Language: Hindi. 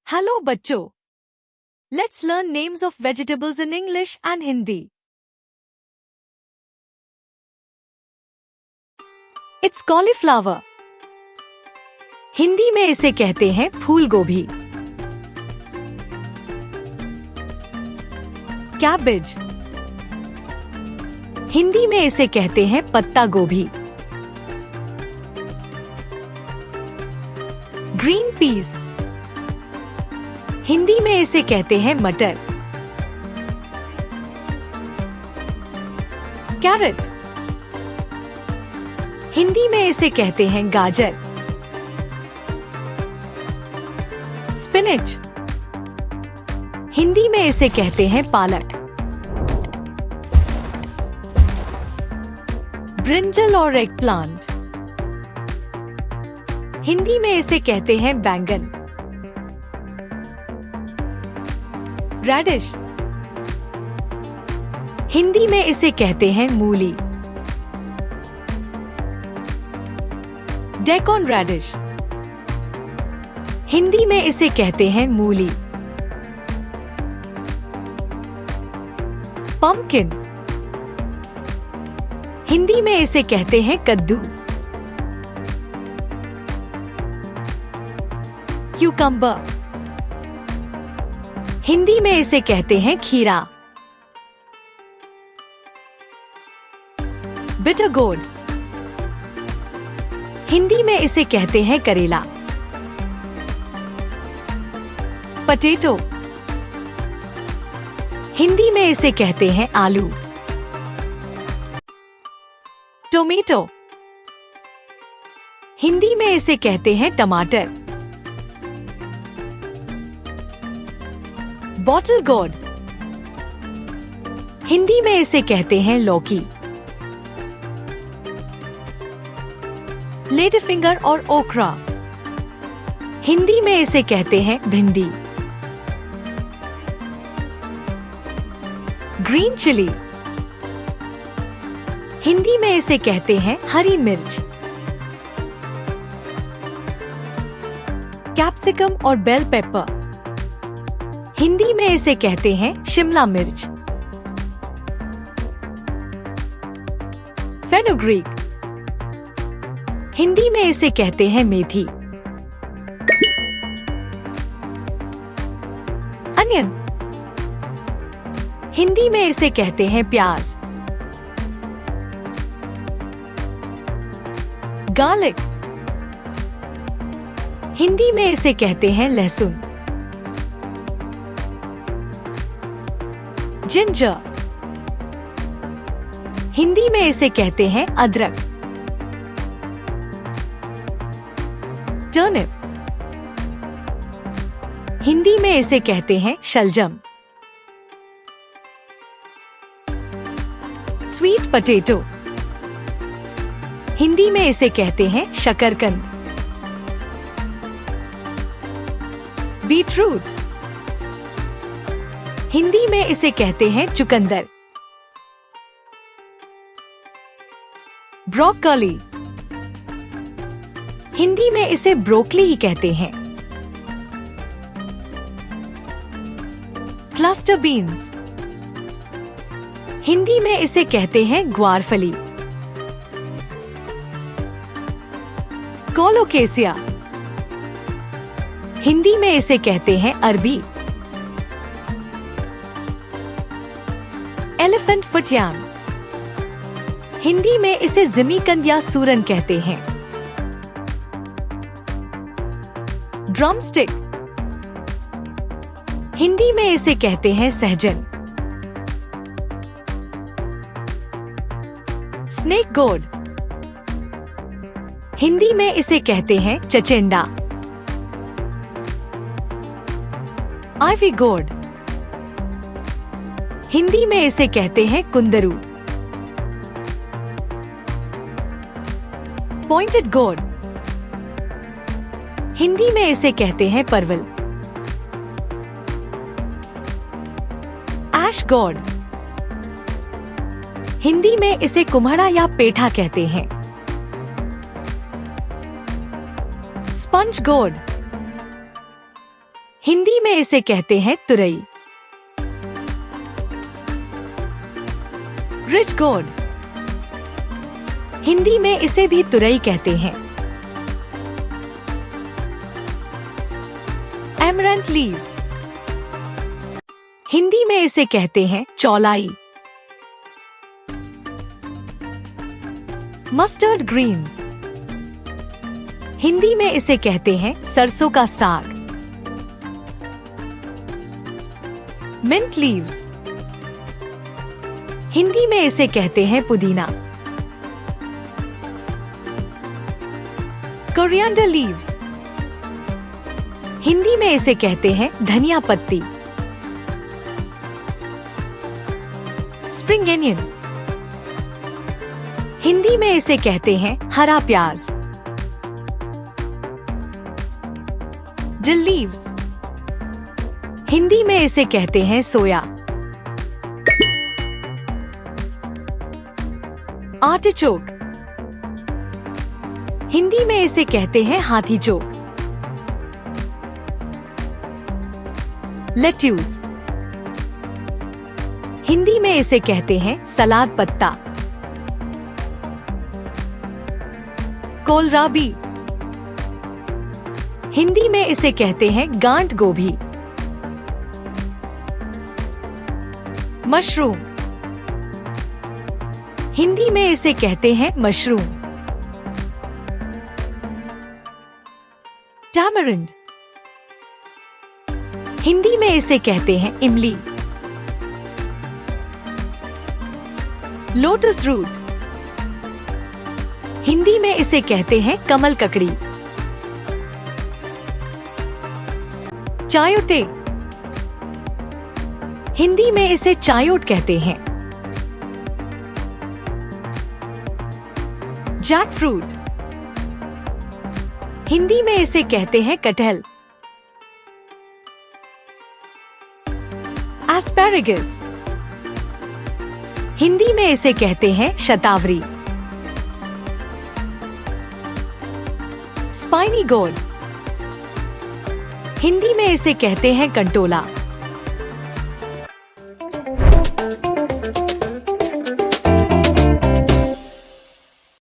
हेलो बच्चों, let's learn names of vegetables in English and Hindi. It's cauliflower. Hindi में इसे कहते हैं फूल गोभी। कैबेज। हिंदी में इसे कहते हैं पत्ता गोभी। Green peas. हिंदी में इसे कहते हैं मटर। कैरेट। हिंदी में इसे कहते हैं गाजर। स्पिनच। हिंदी में इसे कहते हैं पालक। ब्रिंजल और एगप्लांट। हिंदी में इसे कहते हैं बैंगन। रेडिश। हिंदी में इसे कहते हैं मूली। डेकोन रेडिश। हिंदी में इसे कहते हैं मूली। पंपकिन। हिंदी में इसे कहते हैं कद्दू। क्यूकम्बर। हिंदी में इसे कहते हैं खीरा। Bitter gourd. हिंदी में इसे कहते हैं करेला। पोटैटो। हिंदी में इसे कहते हैं आलू। टोमेटो। हिंदी में इसे कहते हैं टमाटर। Bottle gourd. हिंदी में इसे कहते हैं लौकी। लेडी फिंगर और ओकरा। हिंदी में इसे कहते हैं भिंडी। Green chilli. हिंदी में इसे कहते हैं हरी मिर्च। कैप्सिकम और बेल पेपर। हिंदी में इसे कहते हैं शिमला मिर्च। फेनुग्रीक। हिंदी में इसे कहते हैं मेथी। अनियन। हिंदी में इसे कहते हैं प्याज। गार्लिक। हिंदी में इसे कहते हैं लहसुन। जिंजर। हिंदी में इसे कहते हैं अदरक। टर्निप। हिंदी में इसे कहते हैं शलजम। Sweet potato. हिंदी में इसे कहते हैं शकरकंद। बीटरूट। हिंदी में इसे कहते हैं चुकंदर। ब्रोकोली। हिंदी में इसे ब्रोकली ही कहते हैं। Cluster beans. हिंदी में इसे कहते हैं ग्वारफली। कोलोकेसिया। हिंदी में इसे कहते हैं अरबी। एलिफेंट फुट याम। हिंदी में इसे जिमीकंद या सूरन कहते हैं। ड्रमस्टिक। हिंदी में इसे कहते हैं सहजन। Snake gourd. हिंदी में इसे कहते हैं चचेंडा। Ivy gourd. हिंदी में इसे कहते हैं कुंदरू। Pointed gourd. हिंदी में इसे कहते हैं परवल। ऐश गोर्ड। हिंदी में इसे कुम्हड़ा या पेठा कहते हैं। स्पंज गोर्ड, हिंदी में इसे कहते हैं तुरई। रिच गोर्ड, हिंदी में इसे भी तुरई कहते हैं। एमरैंथ लीव्स, हिंदी में इसे कहते हैं चौलाई। मस्टर्ड ग्रीन्स, हिंदी में इसे कहते हैं सरसों का साग। मिंट लीव्स, हिंदी में इसे कहते हैं पुदीना। कोरिएंडर लीव्स, हिंदी में इसे कहते हैं धनिया पत्ती। स्प्रिंग अनियन, हिंदी में इसे कहते हैं हरा प्याज। डिल लीव्स, हिंदी में इसे कहते हैं सोया। आर्टिचोक, हिंदी में इसे कहते हैं हाथी चोक। लेट्यूस, हिंदी में इसे कहते हैं सलाद पत्ता। कोलराबी, हिंदी में इसे कहते हैं गांठ गोभी। मशरूम, हिंदी में इसे कहते हैं मशरूम। टैमरिंड, हिंदी में इसे कहते हैं इमली। लोटस रूट, हिंदी में इसे कहते हैं कमल ककड़ी। चायोटे, हिंदी में इसे चायोट कहते हैं। जैक फ्रूट, हिंदी में इसे कहते हैं कटहल। एस्पैरागस, हिंदी में इसे कहते हैं शतावरी। स्पाइनी गोर्ड, हिंदी में इसे कहते हैं कंटोला।